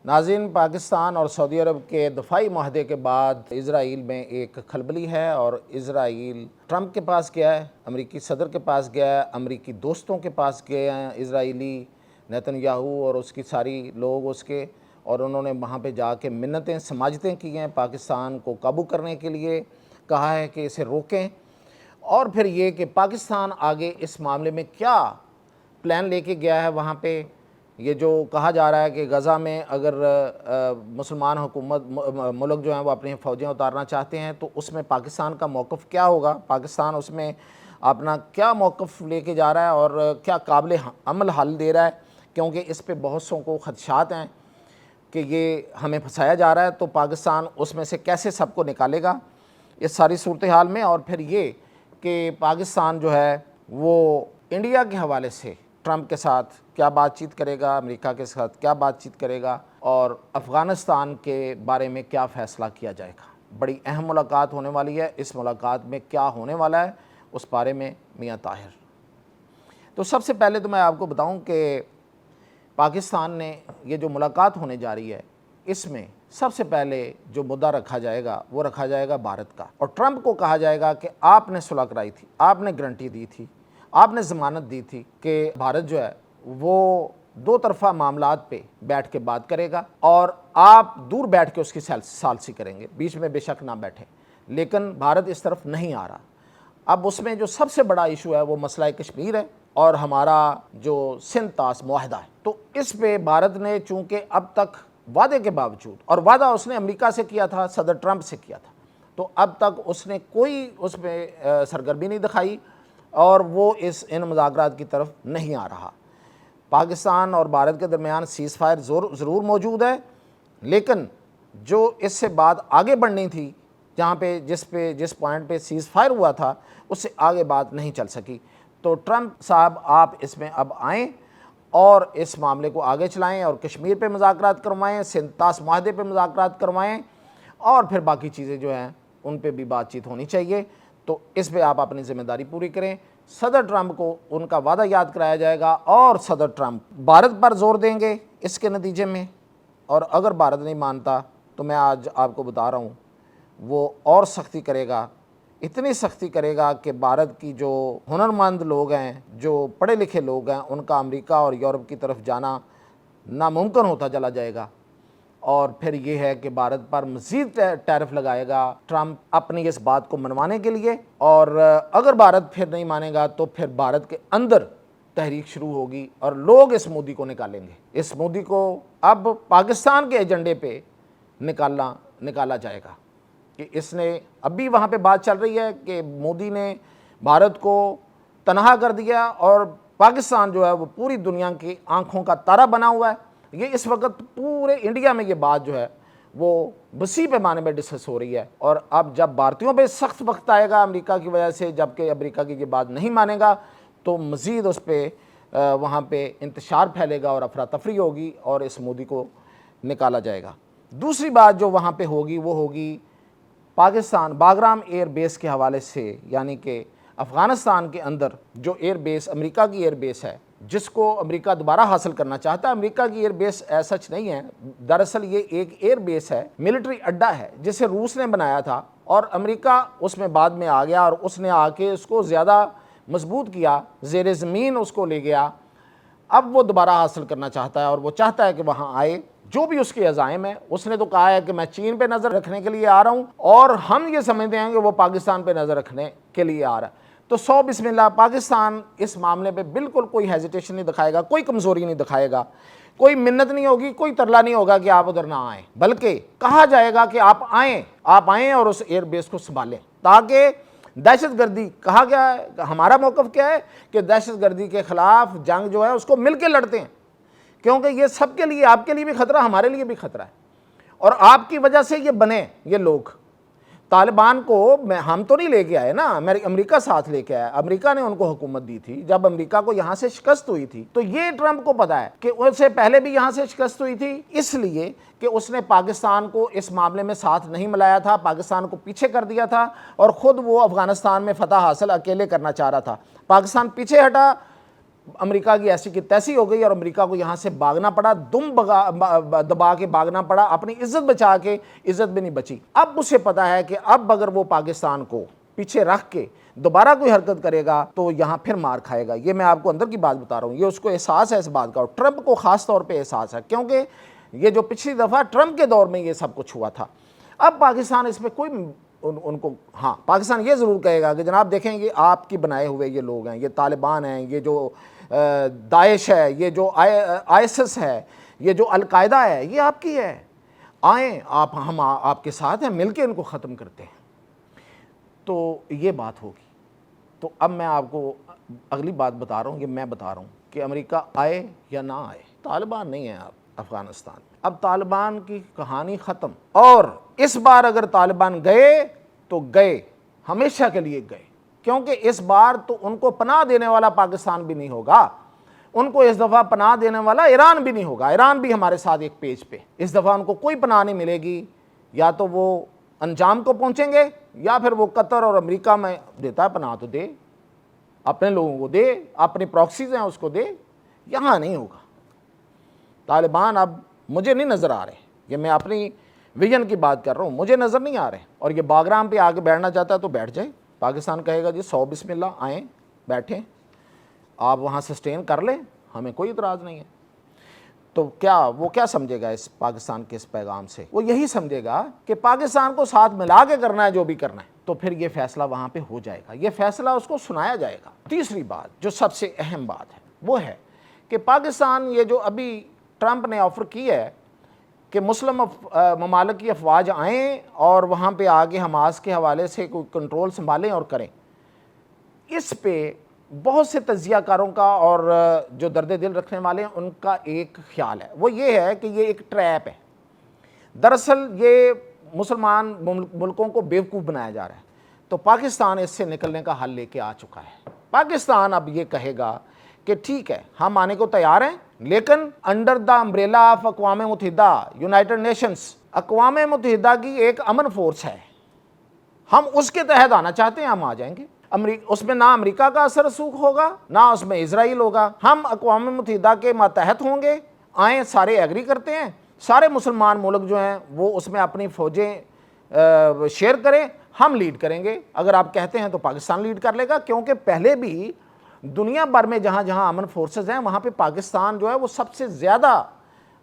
ناظرین، پاکستان اور سعودی عرب کے دفاعی معاہدے کے بعد اسرائیل میں ایک کھلبلی ہے اور اسرائیل ٹرمپ کے پاس گیا ہے، امریکی صدر کے پاس گیا ہے، امریکی دوستوں کے پاس گئے ہیں اسرائیلی، نیتن یاہو اور اس کی ساری لوگ اس کے، اور انہوں نے وہاں پہ جا کے منتیں سماجتیں کی ہیں پاکستان کو قابو کرنے کے لیے، کہا ہے کہ اسے روکیں، اور پھر یہ کہ پاکستان آگے اس معاملے میں کیا پلان لے کے گیا ہے وہاں پہ۔ یہ جو کہا جا رہا ہے کہ غزہ میں اگر مسلمان حکومت ملک جو ہیں وہ اپنی فوجیں اتارنا چاہتے ہیں تو اس میں پاکستان کا موقف کیا ہوگا، پاکستان اس میں اپنا کیا موقف لے کے جا رہا ہے اور کیا قابل عمل حل دے رہا ہے، کیونکہ اس پہ بہت سوں کو خدشات ہیں کہ یہ ہمیں پھنسایا جا رہا ہے، تو پاکستان اس میں سے کیسے سب کو نکالے گا اس ساری صورتحال میں۔ اور پھر یہ کہ پاکستان جو ہے وہ انڈیا کے حوالے سے ٹرمپ کے ساتھ کیا بات چیت کرے گا، امریکہ کے ساتھ کیا بات چیت کرے گا، اور افغانستان کے بارے میں کیا فیصلہ کیا جائے گا۔ بڑی اہم ملاقات ہونے والی ہے، اس ملاقات میں کیا ہونے والا ہے اس بارے میں میاں طاہر۔ تو سب سے پہلے تو میں آپ کو بتاؤں کہ پاکستان نے یہ جو ملاقات ہونے جا رہی ہے اس میں سب سے پہلے جو مدعا رکھا جائے گا وہ رکھا جائے گا بھارت کا، اور ٹرمپ کو کہا جائے گا کہ آپ نے صلح کرائی تھی، آپ نے گارنٹی دی تھی، آپ نے ضمانت دی تھی کہ بھارت جو ہے وہ دو طرفہ معاملات پہ بیٹھ کے بات کرے گا اور آپ دور بیٹھ کے اس کی ثالثی کریں گے، بیچ میں بے شک نہ بیٹھیں، لیکن بھارت اس طرف نہیں آ رہا۔ اب اس میں جو سب سے بڑا ایشو ہے وہ مسئلہ کشمیر ہے اور ہمارا جو سندھ طاس معاہدہ ہے، تو اس پہ بھارت نے چونکہ اب تک وعدے کے باوجود، اور وعدہ اس نے امریکہ سے کیا تھا، صدر ٹرمپ سے کیا تھا، تو اب تک اس نے کوئی اس میں سرگرمی نہیں دکھائی اور وہ ان مذاکرات کی طرف نہیں آ رہا۔ پاکستان اور بھارت کے درمیان سیز فائر ضرور موجود ہے، لیکن جو اس سے بات آگے بڑھنی تھی، جہاں پہ جس پوائنٹ پہ سیز فائر ہوا تھا اس سے آگے بات نہیں چل سکی، تو ٹرمپ صاحب آپ اس میں اب آئیں اور اس معاملے کو آگے چلائیں اور کشمیر پہ مذاکرات کروائیں، سندھ طاس معاہدے پہ مذاکرات کروائیں، اور پھر باقی چیزیں جو ہیں ان پہ بھی بات چیت ہونی چاہیے، تو اس پہ آپ اپنی ذمہ داری پوری کریں۔ صدر ٹرمپ کو ان کا وعدہ یاد کرایا جائے گا اور صدر ٹرمپ بھارت پر زور دیں گے اس کے نتیجے میں، اور اگر بھارت نہیں مانتا تو میں آج آپ کو بتا رہا ہوں وہ اور سختی کرے گا، اتنی سختی کرے گا کہ بھارت کی جو ہنرمند لوگ ہیں، جو پڑھے لکھے لوگ ہیں، ان کا امریکہ اور یورپ کی طرف جانا ناممکن ہوتا چلا جائے گا، اور پھر یہ ہے کہ بھارت پر مزید ٹیرف لگائے گا ٹرمپ اپنی اس بات کو منوانے کے لیے، اور اگر بھارت پھر نہیں مانے گا تو پھر بھارت کے اندر تحریک شروع ہوگی اور لوگ اس مودی کو نکالیں گے۔ اس مودی کو اب پاکستان کے ایجنڈے پہ نکالا جائے گا کہ اس نے اب بھی وہاں پہ بات چل رہی ہے کہ مودی نے بھارت کو تنہا کر دیا اور پاکستان جو ہے وہ پوری دنیا کی آنکھوں کا تارا بنا ہوا ہے۔ یہ اس وقت پورے انڈیا میں یہ بات جو ہے وہ وسیع پیمانے میں ڈسکس ہو رہی ہے، اور اب جب بھارتیوں پہ سخت وقت آئے گا امریکہ کی وجہ سے، جبکہ امریکہ کی یہ بات نہیں مانے گا، تو مزید اس پہ وہاں پہ انتشار پھیلے گا اور افراتفری ہوگی اور اس مودی کو نکالا جائے گا۔ دوسری بات جو وہاں پہ ہوگی وہ ہوگی پاکستان باگرام ایئر بیس کے حوالے سے، یعنی کہ افغانستان کے اندر جو ایئر بیس امریکہ کی ایئر بیس ہے جس کو امریکہ دوبارہ حاصل کرنا چاہتا ہے۔ امریکہ کی ایئر بیس سچ نہیں ہے، دراصل یہ ایک ایئر بیس ہے، ملٹری اڈا ہے جسے روس نے بنایا تھا اور امریکہ اس میں بعد میں آ گیا اور اس نے آ کے اس کو زیادہ مضبوط کیا، زیر زمین اس کو لے گیا، اب وہ دوبارہ حاصل کرنا چاہتا ہے اور وہ چاہتا ہے کہ وہاں آئے، جو بھی اس کے عزائم ہے۔ اس نے تو کہا ہے کہ میں چین پہ نظر رکھنے کے لیے آ رہا ہوں، اور ہم یہ سمجھتے ہیں کہ وہ پاکستان پہ نظر رکھنے کے لیے آ رہا ہے، تو سو بسم اللہ، پاکستان اس معاملے پہ بالکل کوئی ہیزیٹیشن نہیں دکھائے گا، کوئی کمزوری نہیں دکھائے گا، کوئی منت نہیں ہوگی، کوئی ترلا نہیں ہوگا کہ آپ ادھر نہ آئیں، بلکہ کہا جائے گا کہ آپ آئیں اور اس ایئر بیس کو سنبھالیں، تاکہ دہشت گردی کہا گیا ہے، ہمارا موقف کیا ہے کہ دہشت گردی کے خلاف جنگ جو ہے اس کو مل کے لڑتے ہیں، کیونکہ یہ سب کے لیے، آپ کے لیے بھی خطرہ، ہمارے لیے بھی خطرہ ہے، اور آپ کی وجہ سے یہ بنے یہ لوگ۔ طالبان کو ہم تو نہیں لے کے آئے نا، امریکہ ساتھ لے کے آیا، امریکہ نے ان کو حکومت دی تھی جب امریکہ کو یہاں سے شکست ہوئی تھی، تو یہ ٹرمپ کو پتا ہے کہ اس سے پہلے بھی یہاں سے شکست ہوئی تھی، اس لیے کہ اس نے پاکستان کو اس معاملے میں ساتھ نہیں ملایا تھا، پاکستان کو پیچھے کر دیا تھا، اور خود وہ افغانستان میں فتح حاصل اکیلے کرنا چاہ رہا تھا۔ پاکستان پیچھے ہٹا، امریکہ کی ایسی کی تیسی ہو گئی اور امریکہ کو یہاں سے بھاگنا پڑا، دم دبا کے بھاگنا پڑا، اپنی عزت بچا کے، عزت بھی نہیں بچی۔ اب اسے پتا ہے کہ اب اگر وہ پاکستان کو پیچھے رکھ کے دوبارہ کوئی حرکت کرے گا تو یہاں پھر مار کھائے گا۔ یہ میں آپ کو اندر کی بات بتا رہا ہوں، یہ اس کو احساس ہے اس بات کا، اور ٹرمپ کو خاص طور پہ احساس ہے، کیونکہ یہ جو پچھلی دفعہ ٹرمپ کے دور میں یہ سب کچھ ہوا تھا۔ اب پاکستان اس میں کوئی ان کو، ہاں پاکستان یہ ضرور کہے گا کہ جناب دیکھیں یہ آپ کی بنائے ہوئے یہ لوگ ہیں، یہ طالبان ہیں، یہ جو داعش ہے، یہ جو ISIS ہے، یہ جو القاعدہ ہے، یہ آپ کی ہے، آئیں ہم آپ کے ساتھ ہیں، مل کے ان کو ختم کرتے ہیں۔ تو یہ بات ہوگی۔ تو اب میں آپ کو اگلی بات بتا رہا ہوں، یہ میں بتا رہا ہوں کہ امریکہ آئے یا نہ آئے، طالبان نہیں ہے افغانستان۔ اب طالبان کی کہانی ختم، اور اس بار اگر طالبان گئے تو گئے، ہمیشہ کے لیے گئے، کیونکہ اس بار تو ان کو پناہ دینے والا پاکستان بھی نہیں ہوگا، ان کو اس دفعہ پناہ دینے والا ایران بھی نہیں ہوگا، ایران بھی ہمارے ساتھ ایک پیج پہ، اس دفعہ ان کو کوئی پناہ نہیں ملے گی، یا تو وہ انجام کو پہنچیں گے یا پھر وہ قطر اور امریکہ میں دیتا ہے پناہ تو دے، اپنے لوگوں کو دے، اپنی پراکسیز ہیں اس کو دے، یہاں نہیں ہوگا۔ طالبان اب مجھے نہیں نظر آ رہے، یہ میں اپنی ویژن کی بات کر رہا ہوں، مجھے نظر نہیں آ رہے، اور یہ باگرام پہ آگے بیٹھنا چاہتا ہے تو بیٹھ جائے، پاکستان کہے گا جی 100 بسم اللہ آئیں بیٹھیں، آپ وہاں سسٹین کر لیں، ہمیں کوئی اعتراض نہیں ہے۔ تو وہ کیا سمجھے گا اس پاکستان کے اس پیغام سے؟ وہ یہی سمجھے گا کہ پاکستان کو ساتھ ملا کے کرنا ہے جو بھی کرنا ہے، تو پھر یہ فیصلہ وہاں پہ ہو جائے گا، یہ فیصلہ اس کو سنایا جائے گا۔ تیسری بات جو سب سے اہم بات ہے وہ ہے کہ پاکستان یہ جو ابھی ٹرمپ نے آفر کی ہے کہ مسلم ممالک کی افواج آئیں اور وہاں پہ آگے حماس کے حوالے سے کوئی کنٹرول سنبھالیں اور کریں، اس پہ بہت سے تجزیہ کاروں کا اور جو درد دل رکھنے والے ہیں ان کا ایک خیال ہے، وہ یہ ہے کہ یہ ایک ٹریپ ہے۔ دراصل یہ مسلمان ملکوں کو بیوقوف بنایا جا رہا ہے، تو پاکستان اس سے نکلنے کا حل لے کے آ چکا ہے۔ پاکستان اب یہ کہے گا کہ ٹھیک ہے ہم آنے کو تیار ہیں، لیکن انڈر دا امبریلا آف اقوام متحدہ، یونائٹڈ نیشنز، اقوام متحدہ کی ایک امن فورس ہے، ہم اس کے تحت آنا چاہتے ہیں، ہم آ جائیں گے۔ اس میں نہ امریکہ کا اثر رسوخ ہوگا، نہ اس میں اسرائیل ہوگا، ہم اقوام متحدہ کے ماتحت ہوں گے، آئیں، سارے ایگری کرتے ہیں، سارے مسلمان ملک جو ہیں وہ اس میں اپنی فوجیں شیئر کریں، ہم لیڈ کریں گے۔ اگر آپ کہتے ہیں تو پاکستان لیڈ کر لے گا، کیونکہ پہلے بھی دنیا بھر میں جہاں جہاں امن فورسز ہیں وہاں پہ پاکستان جو ہے وہ سب سے زیادہ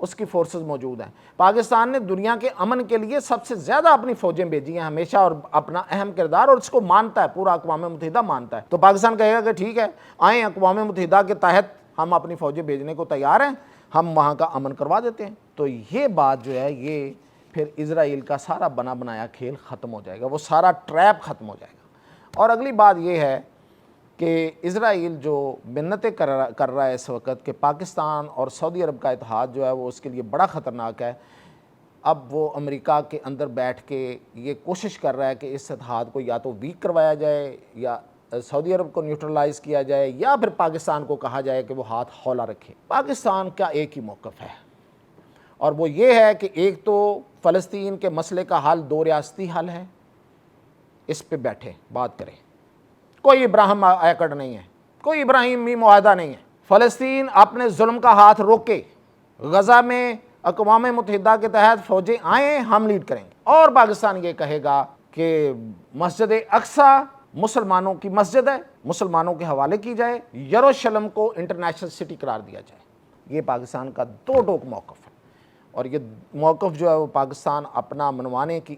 اس کی فورسز موجود ہیں۔ پاکستان نے دنیا کے امن کے لیے سب سے زیادہ اپنی فوجیں بھیجی ہیں ہمیشہ، اور اپنا اہم کردار، اور اس کو مانتا ہے، پورا اقوام متحدہ مانتا ہے۔ تو پاکستان کہے گا کہ ٹھیک ہے آئیں، اقوام متحدہ کے تحت ہم اپنی فوجیں بھیجنے کو تیار ہیں، ہم وہاں کا امن کروا دیتے ہیں۔ تو یہ بات جو ہے یہ پھر اسرائیل کا سارا بنا بنایا کھیل ختم ہو جائے گا، وہ سارا ٹریپ ختم ہو جائے گا۔ اور اگلی بات یہ ہے کہ اسرائیل جو منتیں کر رہا ہے اس وقت کہ پاکستان اور سعودی عرب کا اتحاد جو ہے وہ اس کے لیے بڑا خطرناک ہے، اب وہ امریکہ کے اندر بیٹھ کے یہ کوشش کر رہا ہے کہ اس اتحاد کو یا تو ویک کروایا جائے، یا سعودی عرب کو نیوٹرلائز کیا جائے، یا پھر پاکستان کو کہا جائے کہ وہ ہاتھ ہولا رکھے۔ پاکستان کا ایک ہی موقف ہے، اور وہ یہ ہے کہ ایک تو فلسطین کے مسئلے کا حل 2 ریاستی حل ہے، اس پہ بیٹھے بات کریں، کوئی ابراہیم ایکٹ نہیں ہے، کوئی ابراہیمی معاہدہ نہیں ہے، فلسطین اپنے ظلم کا ہاتھ روکے، غزہ میں اقوام متحدہ کے تحت فوجیں آئیں، ہم لیڈ کریں گے۔ اور پاکستان یہ کہے گا کہ مسجد اقصیٰ مسلمانوں کی مسجد ہے، مسلمانوں کے حوالے کی جائے، یروشلم کو انٹرنیشنل سٹی قرار دیا جائے۔ یہ پاکستان کا 2 ٹوک موقف ہے، اور یہ موقف جو ہے وہ پاکستان اپنا منوانے کی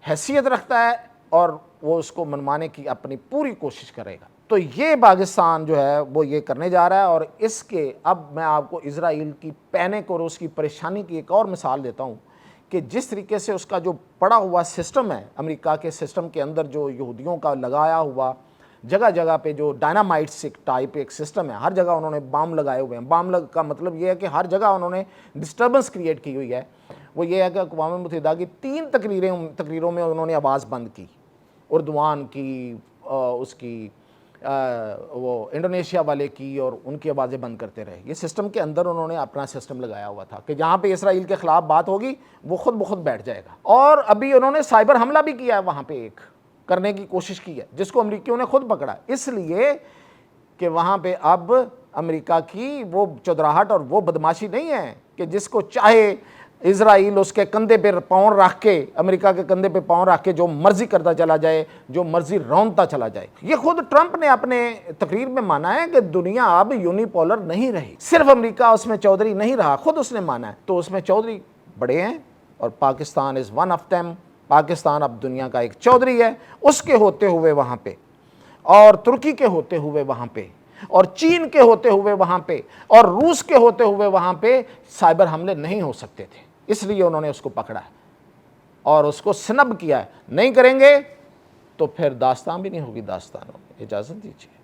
حیثیت رکھتا ہے، اور وہ اس کو منوانے کی اپنی پوری کوشش کرے گا۔ تو یہ پاکستان جو ہے وہ یہ کرنے جا رہا ہے، اور اس کے اب میں آپ کو اسرائیل کی پینک اور اس کی پریشانی کی ایک اور مثال دیتا ہوں کہ جس طریقے سے اس کا جو پڑا ہوا سسٹم ہے، امریکہ کے سسٹم کے اندر جو یہودیوں کا لگایا ہوا جگہ جگہ پہ جو ڈائنامائٹس ٹائپ ایک سسٹم ہے، ہر جگہ انہوں نے بام لگائے ہوئے ہیں۔ بام کا مطلب یہ ہے کہ ہر جگہ انہوں نے ڈسٹربنس کریٹ کی ہوئی ہے۔ وہ یہ ہے کہ اقوام متحدہ کی 3 تقریروں میں انہوں نے آواز بند کی، اردوان کی، اس کی وہ انڈونیشیا والے کی، اور ان کی آوازیں بند کرتے رہے۔ یہ سسٹم کے اندر انہوں نے اپنا سسٹم لگایا ہوا تھا کہ جہاں پہ اسرائیل کے خلاف بات ہوگی وہ خود بخود بیٹھ جائے گا۔ اور ابھی انہوں نے سائبر حملہ بھی کیا ہے، وہاں پہ ایک کرنے کی کوشش کی ہے، جس کو امریکیوں نے خود پکڑا، اس لیے کہ وہاں پہ اب امریکہ کی وہ چودراہٹ اور وہ بدماشی نہیں ہے کہ جس کو چاہے اسرائیل اس کے کندھے پہ پاؤں رکھ کے، امریکہ کے کندھے پہ پاؤں رکھ کے جو مرضی کرتا چلا جائے، جو مرضی رونتا چلا جائے۔ یہ خود ٹرمپ نے اپنے تقریر میں مانا ہے کہ دنیا اب یونیپولر نہیں رہی، صرف امریکہ اس میں چودھری نہیں رہا، خود اس نے مانا ہے۔ تو اس میں چودھری بڑے ہیں اور Pakistan is one of them۔ Pakistan اب دنیا کا ایک چودھری ہے، اس کے ہوتے ہوئے وہاں پہ، اور ترکی کے ہوتے ہوئے وہاں پہ، اور چین کے ہوتے ہوئے وہاں پہ، اور روس کے ہوتے ہوئے وہاں پہ سائبر حملے نہیں ہو سکتے تھے، اس لیے انہوں نے اس کو پکڑا ہے اور اس کو سنب کیا ہے۔ نہیں کریں گے تو پھر داستان بھی نہیں ہوگی، داستان ہوگی۔ اجازت دیجیے۔